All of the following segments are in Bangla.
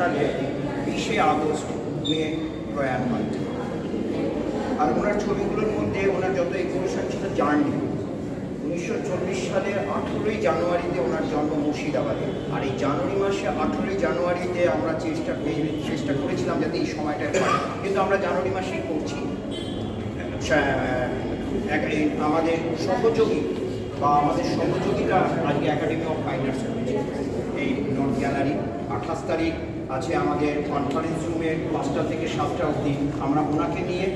সালে 20শে আগস্ট উনি প্রয়াণ হন। আর ওনার ছবিগুলোর মধ্যে ওনার যত এক্সিবিশন ছিল জার্নি। 1940 সালে 18ই জানুয়ারিতে ওনার জন্ম মুর্শিদাবাদে। আর এই জানুয়ারি মাসে 18ই জানুয়ারিতে আমরা চেষ্টা করেছিলাম যাতে এই সময়টায় পাই, কিন্তু আমরা জানুয়ারি মাসেই করছি। আমাদের সহযোগী বা আমাদের সহযোগীরা আজকে একাডেমি অফ ফাইন আর্টস রয়েছে এই নর্থ গ্যালারি। 28 তারিখ আছে আমাদের কনফারেন্স রুমের 5টা থেকে 7টা অবধি। আমরা ওনাকে নিয়ে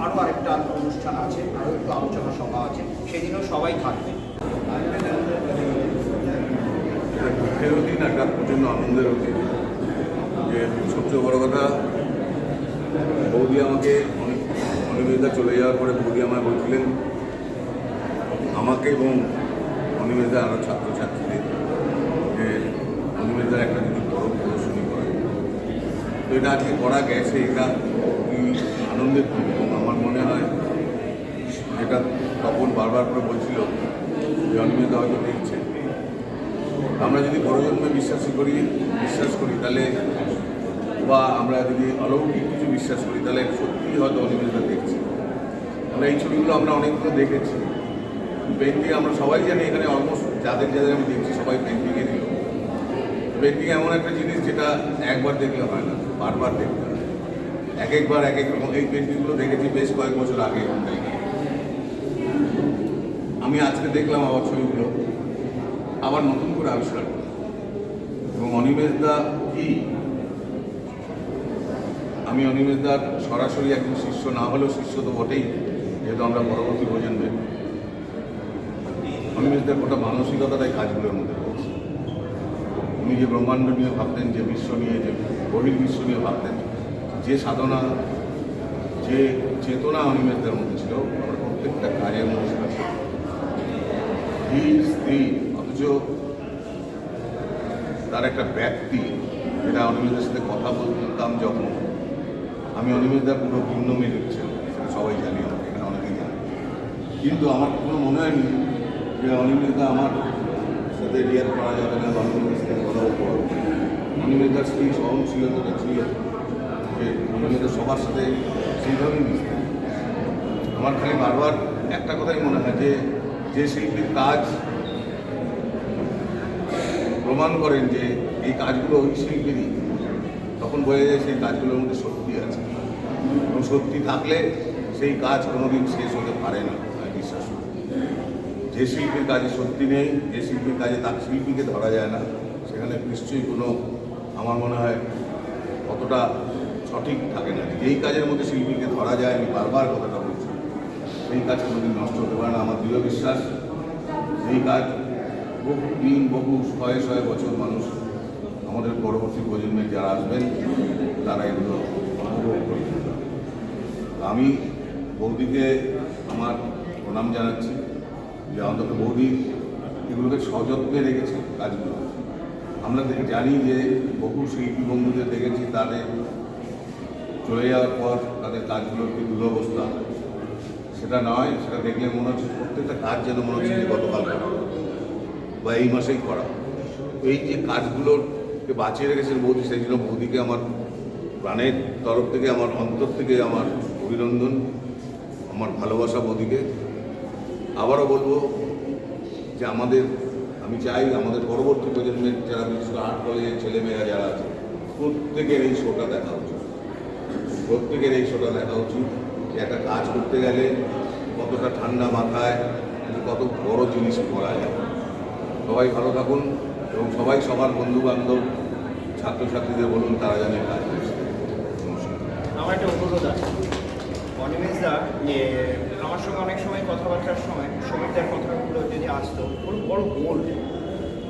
আরও আরেকটা অনুষ্ঠান আছে, আরও একটু আলোচনা সভা আছে, সেদিনও সবাই থাকবে। দুঃখের দিন একটা প্রচণ্ড আনন্দের দিন। যে সবচেয়ে বড় কথা, বৌদি আমাকে অনিমেষদা চলে যাওয়ার পরে বৌদি আমায় বলছিলেন আমাকে এবং অনিমেষদা আরও ছাত্রছাত্রীদের যে অনিমেষদার একটা যদি বড় প্রদর্শনী করে, তো এটা আজকে করা গেছে। এটা খুবই আনন্দের দিন। এবং আমার মনে হয় যেটা তখন বারবার করে বলছিল যে অনিমেষদা হয়তো দেখছে, আমরা যদি প্রজন্মে বিশ্বাস করি তাহলে, বা আমরা যদি অলৌকিক কিছু বিশ্বাস করি তাহলে সত্যিই হয়তো অনিমেষদা দেখছি। আমরা এই ছবিগুলো আমরা অনেকগুলো দেখেছি। পেন্টিং আমরা সবাই জানি, এখানে অলমোস্ট যাদের আমি দেখছি সবাই পেন্টিংয়ে দিল। পেন্টিং এমন একটা জিনিস যেটা একবার দেখলে হয় না, বারবার দেখতে হয়। একবার এক এক রকম। এই পেন্টিংগুলো দেখেছি বেশ কয়েক বছর আগে। আমি আজকে দেখলাম আবার ছবিগুলো আবার নতুন করে আবিষ্কার করি। এবং অনিমেষদা কি, আমি অনিমেষদার সরাসরি একজন শিষ্য না হলেও শিষ্য তো বটেই, যেহেতু আমরা পরবর্তী প্রজন্মের। অনিমেষদার গোটা মানসিকতাটাই কাজগুলোর মধ্যে রয়েছে। উনি যে ব্রহ্মাণ্ড নিয়ে ভাবতেন, যে বিশ্ব নিয়ে, যে বহির্বিশ্ব নিয়ে ভাবতেন, যে সাধনা, যে চেতনা অনিমেষদার মধ্যে ছিল, আমরা প্রত্যেকটা কাজের মধ্যে আছে। স্ত্রী, অথচ তার একটা ব্যক্তি, যেটা অনিমেষদার সাথে কথা বলতাম যখন, আমি অনিমেষদার পুরো ভিন্ন মেয়ে লিখছেন, সেটা সবাই জানি, আমাকে এখানে অনেকেই জানি। কিন্তু আমার কোনো মনে হয়নি যে অনিমেষদা আমার সাথে রিয়ার করা যাবে না, অনিমেষদার সাথে কথা বলবো। অনিমেষদার স্ত্রী সহনশীলতাটা ছিল যে অনিমেষদা সবার সাথে সেইভাবেই মিশতেন। আমার খালি বারবার একটা কথাই মনে হয় যে শিল্পীর কাজ প্রমাণ করেন যে এই কাজগুলো ওই শিল্পীরই, তখন বোঝা যায় সেই কাজগুলোর মধ্যে সত্যি আছে। এবং সত্যি থাকলে সেই কাজ কোনোদিন শেষ হতে পারে না, আমি বিশ্বাস করি। যে শিল্পীর কাজে সত্যি নেই, যে শিল্পীর কাজে তার শিল্পীকে ধরা যায় না, সেখানে নিশ্চয়ই কোনো, আমার মনে হয় কতটা সঠিক থাকে না। যেই কাজের মধ্যে শিল্পীকে ধরা যায়, আমি বারবার কথাটা বলছি, সেই কাজ কোনোদিন নষ্ট হতে পারে না। আমার দৃঢ় বিশ্বাস সেই কাজ বহু দিন, বহু শয়ে বছর মানুষ, আমাদের পরবর্তী প্রজন্মের যারা আসবেন, তারা এগুলো উপভোগ করবেন। আমি বৌদিকে আমার প্রণাম জানাচ্ছি যে অন্তত বৌদি এগুলোকে সযত্নে রেখেছে কাজগুলো। আমরা জানি যে বহু শিল্পী বন্ধুদের দেখেছি, তাদের চলে যাওয়ার পর তাদের কাজগুলোর কি দুরবস্থা, সেটা নয়। সেটা দেখলে মনে হচ্ছে প্রত্যেকটা কাজ যেন মনে হচ্ছে যে গতকাল করা বা এই মাসেই করা। এই যে কাজগুলোকে বাঁচিয়ে রেখেছেন বৌদি, সেই জন্য বৌদিকে আমার প্রাণের তরফ থেকে, আমার অন্তর থেকে আমার অভিনন্দন, আমার ভালোবাসা বৌদিকে। আবারও বলবো যে আমি চাই আমাদের পরবর্তী প্রজন্মের যারা বিশেষ করে আর্ট কলেজের ছেলেমেয়েরা যারা আছে, প্রত্যেকের এই শোটা দেখা উচিত। প্রত্যেকের এই শোটা দেখা উচিত যে একটা কাজ করতে গেলে কতটা ঠান্ডা মাথায় কত বড় জিনিস করা যায়। সবাই ভালো থাকুন এবং সবাই সবার বন্ধুবান্ধব, ছাত্রছাত্রীদের বলুন তারা জানে কাজ করছে। আমার একটা অনুরোধ আছে অনিমেষদা, যে আমার সঙ্গে অনেক সময় কথাবার্তার সময় সমীরদার কথাগুলো যদি আসতো, ওর বড় বোল্ড,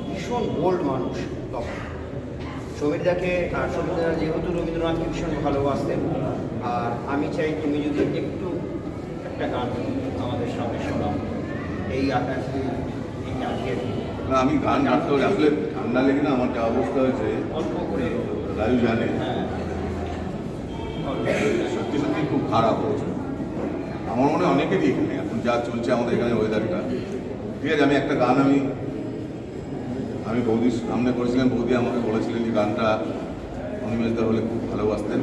ভীষণ বোল্ড মানুষ তখন। সমীরদাকে, আর সমীরদা যেহেতু রবীন্দ্রনাথকে ভীষণ ভালোবাসতেন, আর আমি চাই তুমি যদি একটু একটা গান আমাদের সামনে শোনাও, এই এই আজকের না আমি গান গাইতে হবে আসলে ঠান্ডা লেগে না আমার যা অবস্থা হয়েছে অল্প করে রাজু জানে হ্যাঁ সত্যি সত্যি খুব খারাপ হয়েছে আমার মনে হয় অনেকেরই এখানে এখন যা চলছে আমাদের এখানে ওয়েদারটা ঠিক আছে আমি একটা গান আমি বৌদির সামনে করেছিলাম বৌদি আমাকে বলেছিলেন যে গানটা অনিমেষদা হলে খুব ভালোবাসতেন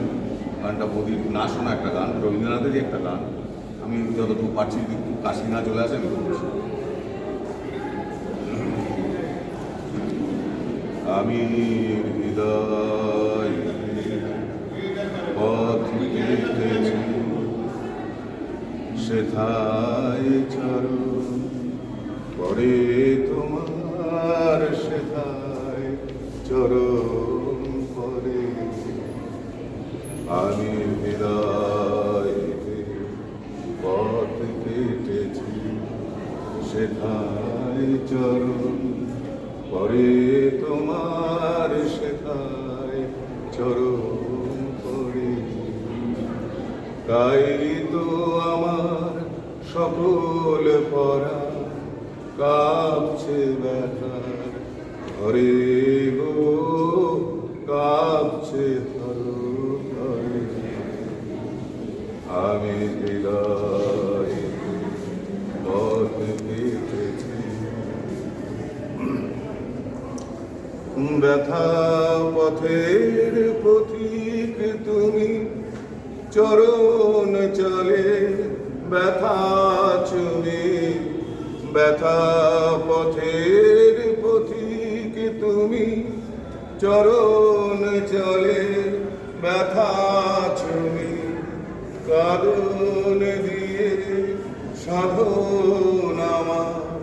গানটা বৌদির না শোনা একটা গান রবীন্দ্রনাথেরই একটা গান আমি যতটুকু পারছি যদি একটু কাশি না চলে আসে আমি করছি আমি হৃদয় পথ কেটেছি সেথায় চরণ পরে তোমার সেথায় চরণ পরে আমি হৃদয় পথ কেটেছি সেথায় চরণ পরে তোমার সেথায় চরণ পরে তাই তো আমার সকল পরা কাঁপছে ব্যথার ঘরে গো কাঁপছে থর থরে আমি হৃদয় পথ কেটেছি ব্যথা পথের পথিক তুমি চরণ চলে ব্যথা চুমি ব্যথা পথের পথিক তুমি চরণ চলে ব্যথা চুমি কাঁদন দিয়ে সাধন আমার